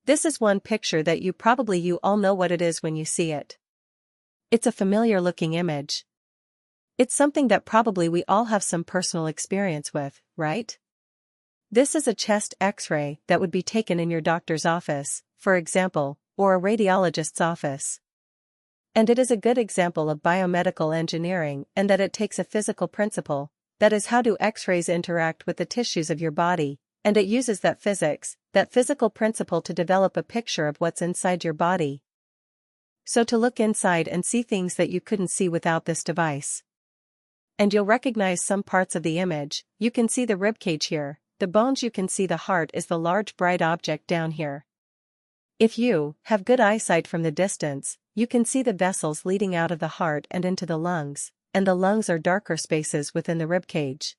This is one picture that you all know what it is when you see it. It's a familiar looking image. It's something that probably we all have some personal experience with, right? This is a chest X-ray that would be taken in your doctor's office, for example, or a radiologist's office. And it is a good example of biomedical engineering and that it takes a physical principle, that is how do X-rays interact with the tissues of your body, and it uses that physical principle to develop a picture of what's inside your body. So to look inside and see things that you couldn't see without this device. And you'll recognize some parts of the image. You can see the ribcage here, the bones, you can see the heart is the large bright object down here. If you have good eyesight from the distance, you can see the vessels leading out of the heart and into the lungs, and the lungs are darker spaces within the ribcage.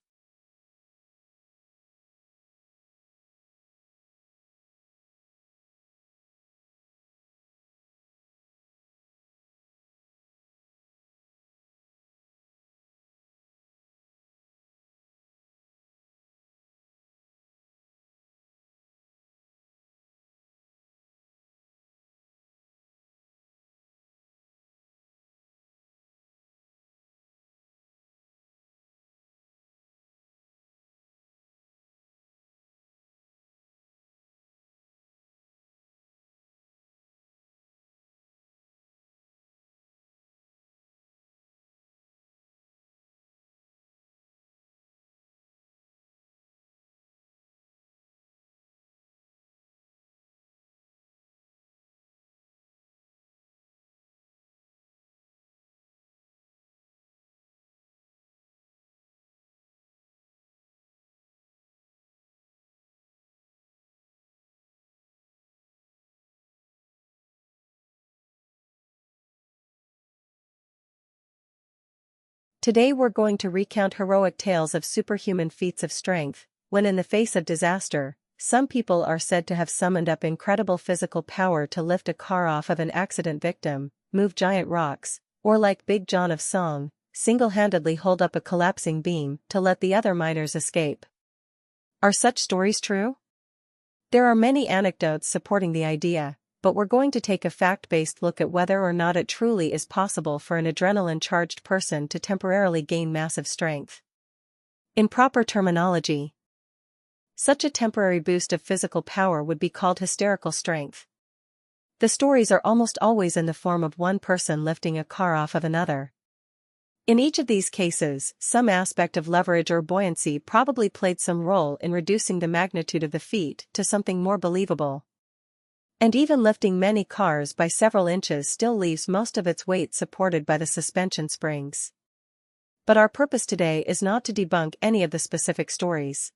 Today we're going to recount heroic tales of superhuman feats of strength, when in the face of disaster, some people are said to have summoned up incredible physical power to lift a car off of an accident victim, move giant rocks, or like Big John of Song, single-handedly hold up a collapsing beam to let the other miners escape. Are such stories true? There are many anecdotes supporting the idea, but we're going to take a fact-based look at whether or not it truly is possible for an adrenaline-charged person to temporarily gain massive strength. In proper terminology, such a temporary boost of physical power would be called hysterical strength. The stories are almost always in the form of one person lifting a car off of another. In each of these cases, some aspect of leverage or buoyancy probably played some role in reducing the magnitude of the feat to something more believable. And even lifting many cars by several inches still leaves most of its weight supported by the suspension springs. But our purpose today is not to debunk any of the specific stories.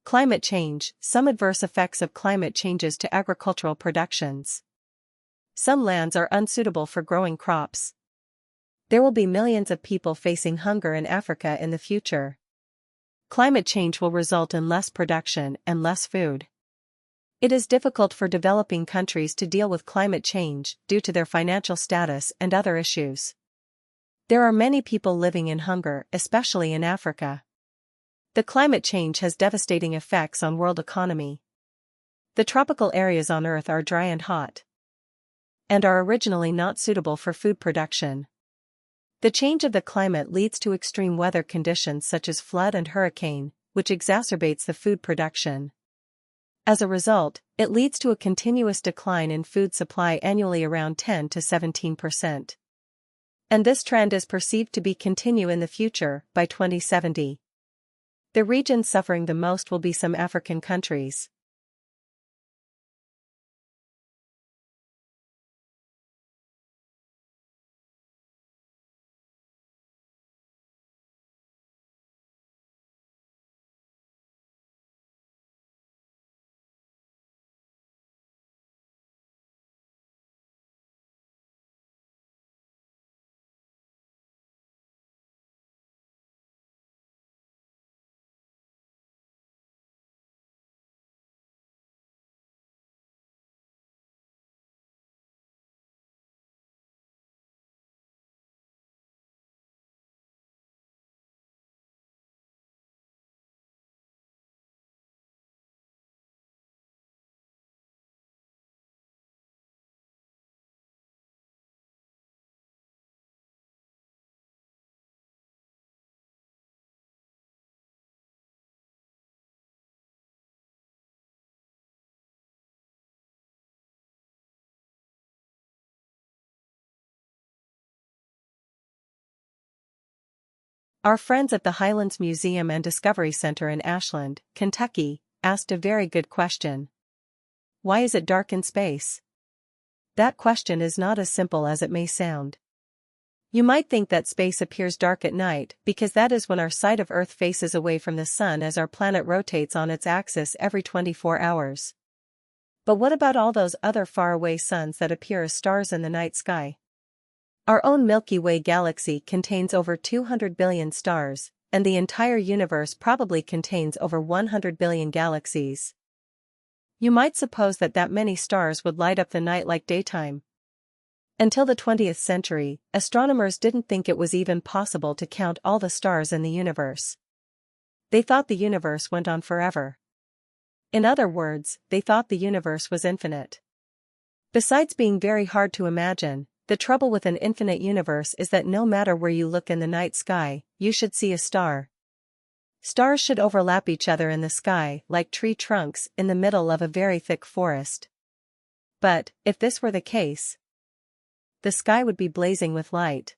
Climate change. Some adverse effects of climate changes to agricultural productions. Some lands are unsuitable for growing crops. There will be millions of people facing hunger in Africa in the future. Climate change will result in less production and less food. It is difficult for developing countries to deal with climate change due to their financial status and other issues. There are many people living in hunger, especially in Africa. The climate change has devastating effects on world economy. The tropical areas on Earth are dry and hot. and are originally not suitable for food production. The change of the climate leads to extreme weather conditions such as flood and hurricane, which exacerbates the food production. As a result, it leads to a continuous decline in food supply annually around 10 to 17%. And this trend is perceived to be continue in the future, by 2070. The regions suffering the most will be some African countries. Our friends at the Highlands Museum and Discovery Center in Ashland, Kentucky, asked a very good question. Why is it dark in space? That question is not as simple as it may sound. You might think that space appears dark at night because that is when our side of Earth faces away from the sun as our planet rotates on its axis every 24 hours. But what about all those other faraway suns that appear as stars in the night sky? Our own Milky Way galaxy contains over 200 billion stars, and the entire universe probably contains over 100 billion galaxies. You might suppose that many stars would light up the night like daytime. Until the 20th century, astronomers didn't think it was even possible to count all the stars in the universe. They thought the universe went on forever. In other words, they thought the universe was infinite. Besides being very hard to imagine, the trouble with an infinite universe is that no matter where you look in the night sky, you should see a star. Stars should overlap each other in the sky like tree trunks in the middle of a very thick forest. But, if this were the case, the sky would be blazing with light.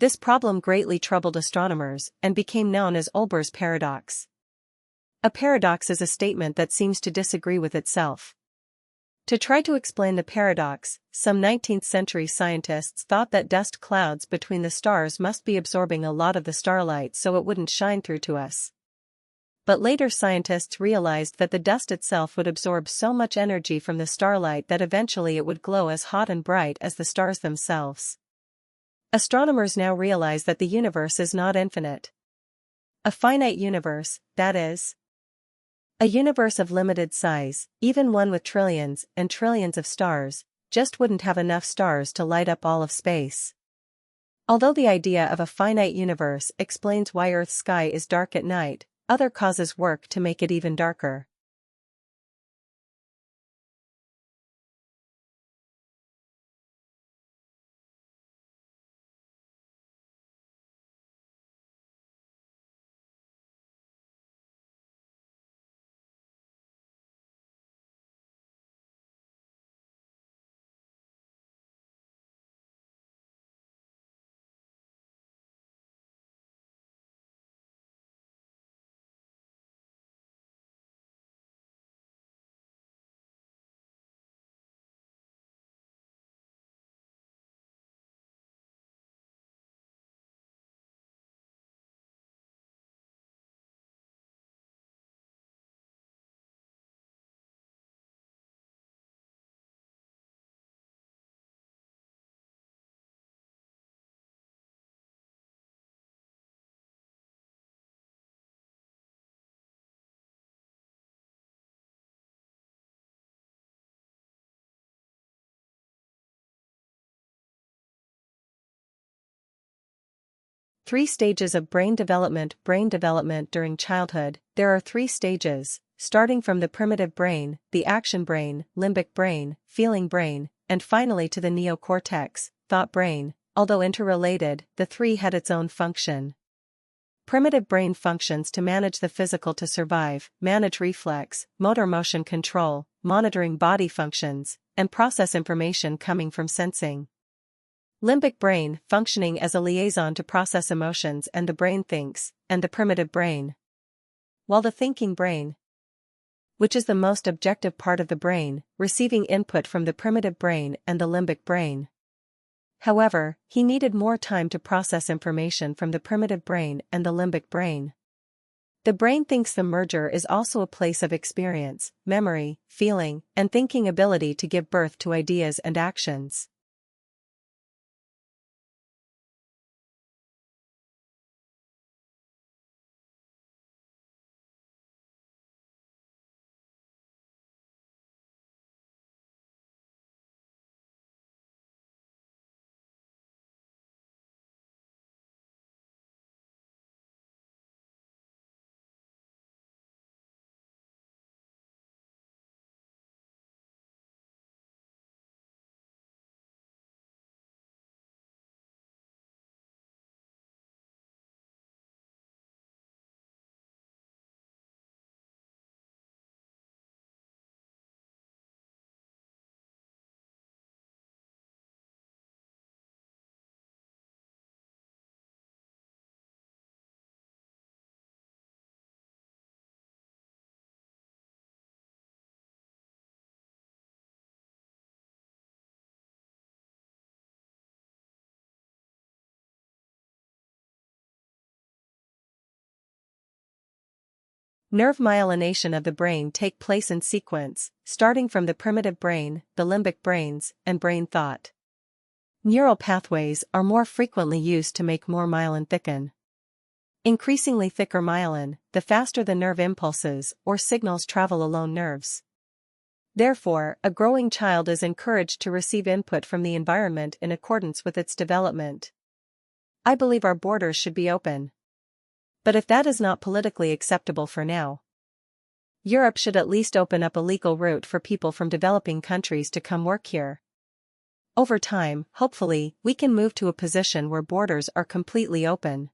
This problem greatly troubled astronomers and became known as Olbers' paradox. A paradox is a statement that seems to disagree with itself. To try to explain the paradox, some 19th-century scientists thought that dust clouds between the stars must be absorbing a lot of the starlight so it wouldn't shine through to us. But later scientists realized that the dust itself would absorb so much energy from the starlight that eventually it would glow as hot and bright as the stars themselves. Astronomers now realize that the universe is not infinite. A finite universe, that is. A universe of limited size, even one with trillions and trillions of stars, just wouldn't have enough stars to light up all of space. Although the idea of a finite universe explains why Earth's sky is dark at night, other causes work to make it even darker. 3 stages of brain development. Brain development during childhood. There are 3 stages, starting from the primitive brain, the action brain, limbic brain, feeling brain, and finally to the neocortex, thought brain. Although interrelated, the 3 had its own function. Primitive brain functions to manage the physical, to survive, manage reflex, motor motion control, monitoring body functions, and process information coming from sensing. Limbic brain, functioning as a liaison to process emotions, and the brain thinks, and the primitive brain. While the thinking brain, which is the most objective part of the brain, receiving input from the primitive brain and the limbic brain. However, he needed more time to process information from the primitive brain and the limbic brain. The brain thinks. The merger is also a place of experience, memory, feeling, and thinking ability to give birth to ideas and actions. Nerve myelination of the brain take place in sequence, starting from the primitive brain, the limbic brains, and brain thought. Neural pathways are more frequently used to make more myelin thicken. Increasingly thicker myelin, the faster the nerve impulses or signals travel along nerves. Therefore, a growing child is encouraged to receive input from the environment in accordance with its development. I believe our borders should be open. But if that is not politically acceptable for now, Europe should at least open up a legal route for people from developing countries to come work here. Over time, hopefully, we can move to a position where borders are completely open.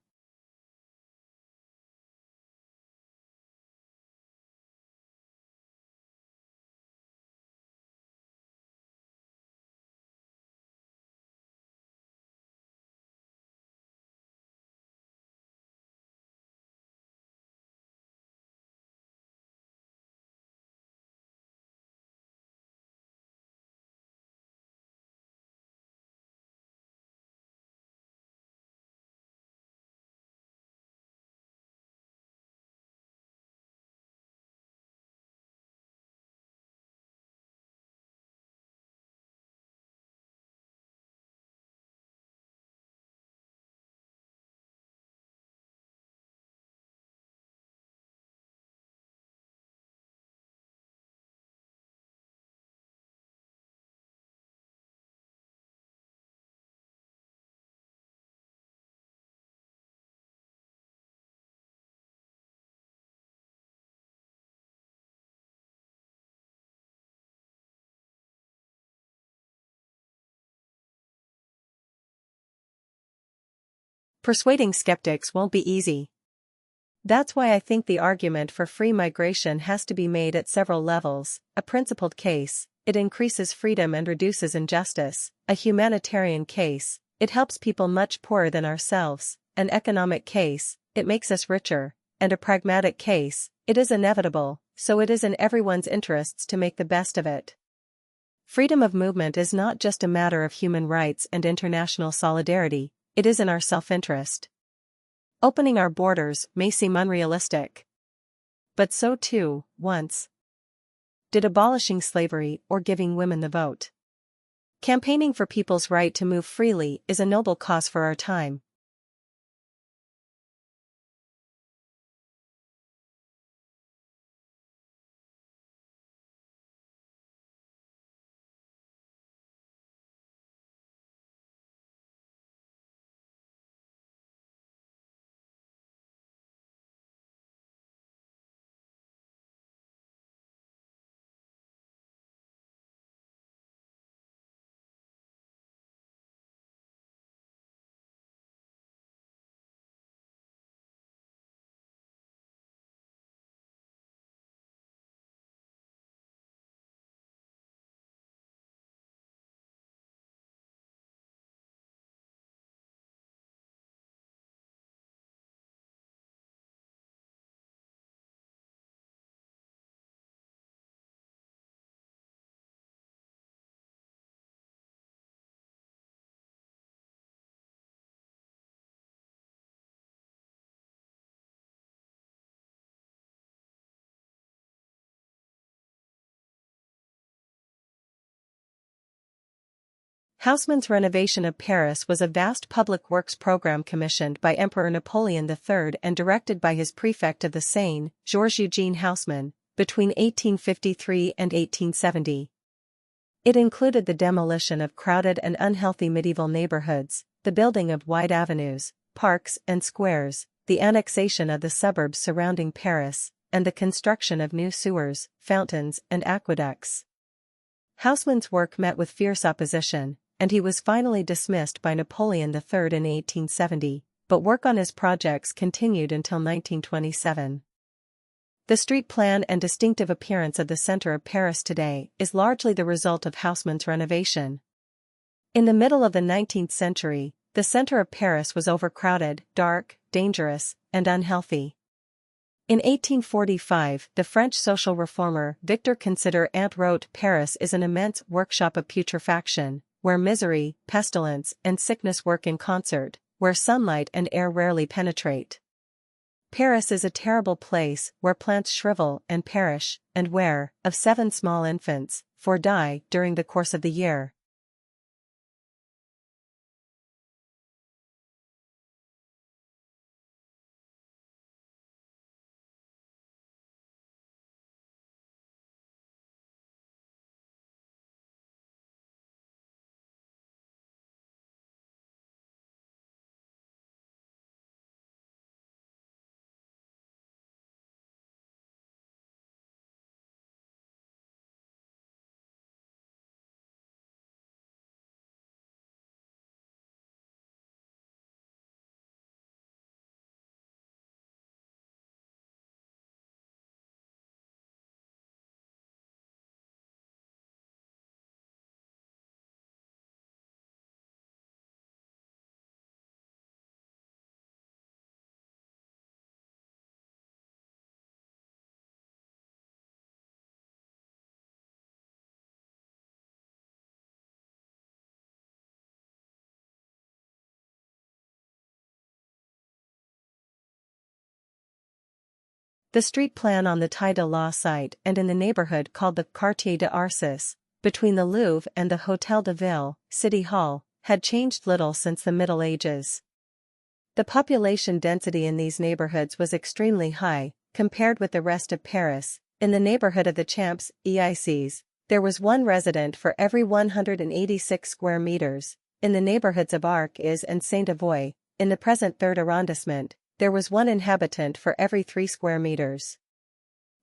Persuading skeptics won't be easy. That's why I think the argument for free migration has to be made at several levels: a principled case, it increases freedom and reduces injustice; a humanitarian case, it helps people much poorer than ourselves; an economic case, it makes us richer; and a pragmatic case, it is inevitable, so it is in everyone's interests to make the best of it. Freedom of movement is not just a matter of human rights and international solidarity, it is in our self-interest. Opening our borders may seem unrealistic. But so too, once, did abolishing slavery or giving women the vote. Campaigning for people's right to move freely is a noble cause for our time. Haussmann's renovation of Paris was a vast public works program commissioned by Emperor Napoleon III and directed by his prefect of the Seine, Georges Eugene Haussmann, between 1853 and 1870. It included the demolition of crowded and unhealthy medieval neighborhoods, the building of wide avenues, parks and squares, the annexation of the suburbs surrounding Paris, and the construction of new sewers, fountains and aqueducts. Haussmann's work met with fierce opposition, and he was finally dismissed by Napoleon III in 1870, but work on his projects continued until 1927. The street plan and distinctive appearance of the center of Paris today is largely the result of Haussmann's renovation. In the middle of the 19th century, the center of Paris was overcrowded, dark, dangerous, and unhealthy. In 1845, the French social reformer Victor Considerant wrote, "Paris is an immense workshop of putrefaction, where misery, pestilence, and sickness work in concert, where sunlight and air rarely penetrate. Paris is a terrible place, where plants shrivel and perish, and where, of 7 small infants, 4 die during the course of the year." The street plan on the Tie de la site and in the neighborhood called the Quartier de Arcis, between the Louvre and the Hôtel de Ville, City Hall, had changed little since the Middle Ages. The population density in these neighborhoods was extremely high, compared with the rest of Paris. In the neighborhood of the Champs-Élysées, there was 1 resident for every 186 square meters. In the neighborhoods of Arques and Saint-Avoy, in the present 3rd arrondissement, there was 1 inhabitant for every 3 square meters.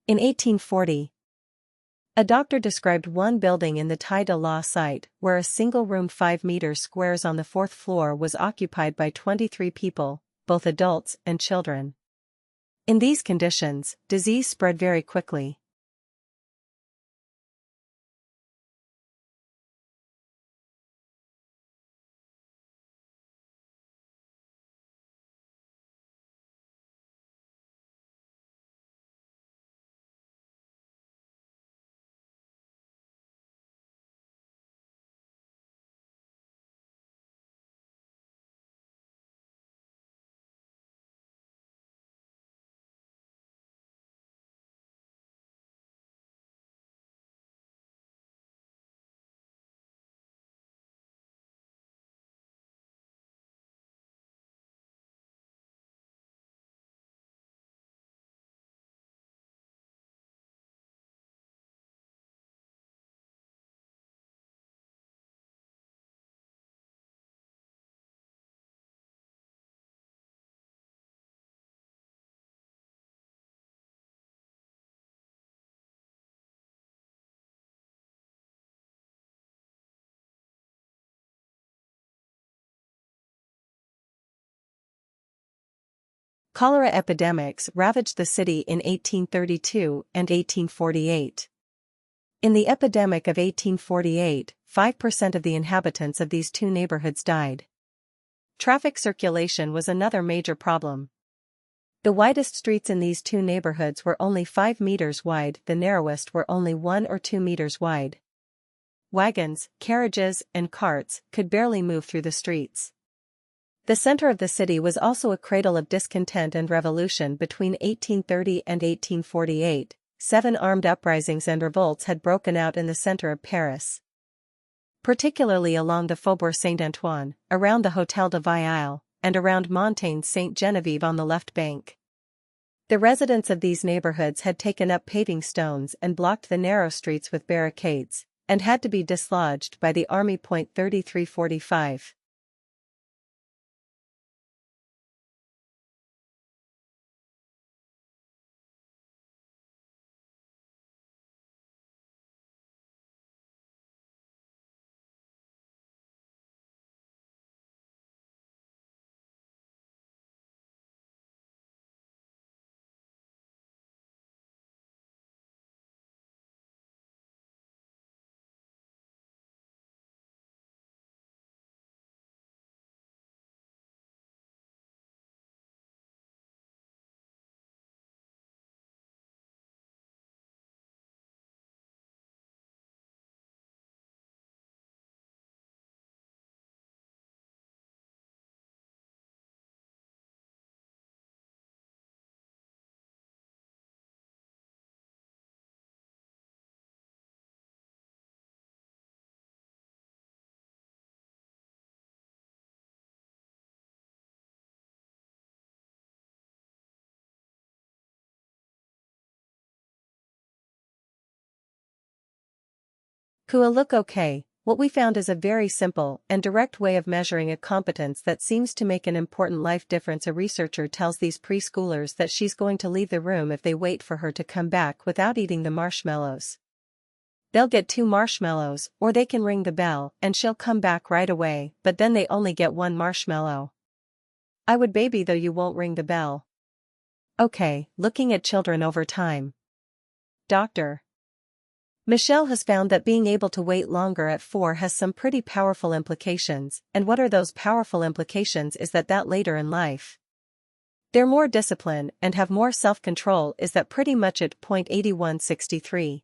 In 1840, a doctor described one building in the Tie de la site where a single room 5 meters squares on the 4th floor was occupied by 23 people, both adults and children. In these conditions, disease spread very quickly. Cholera epidemics ravaged the city in 1832 and 1848. In the epidemic of 1848, 5% of the inhabitants of these 2 neighborhoods died. Traffic circulation was another major problem. The widest streets in these 2 neighborhoods were only 5 meters wide, the narrowest were only 1 or 2 meters wide. Wagons, carriages, and carts could barely move through the streets. The center of the city was also a cradle of discontent and revolution between 1830 and 1848. 7 armed uprisings and revolts had broken out in the center of Paris. particularly along the Faubourg Saint-Antoine, around the Hôtel de Ville, and around Montagne Sainte-Geneviève on the left bank. The residents of these neighborhoods had taken up paving stones and blocked the narrow streets with barricades, and had to be dislodged by the Army. 3345. Cool, look okay. What we found is a very simple and direct way of measuring a competence that seems to make an important life difference. A researcher tells these preschoolers that she's going to leave the room if they wait for her to come back without eating the marshmallows. They'll get 2 marshmallows, or they can ring the bell and she'll come back right away, but then they only get 1 marshmallow. I would, baby, though you won't ring the bell. Okay, looking at children over time. Dr. Michelle has found that being able to wait longer at 4 has some pretty powerful implications, and what are those powerful implications is that later in life, they're more disciplined and have more self-control. Is that pretty much it? 8163.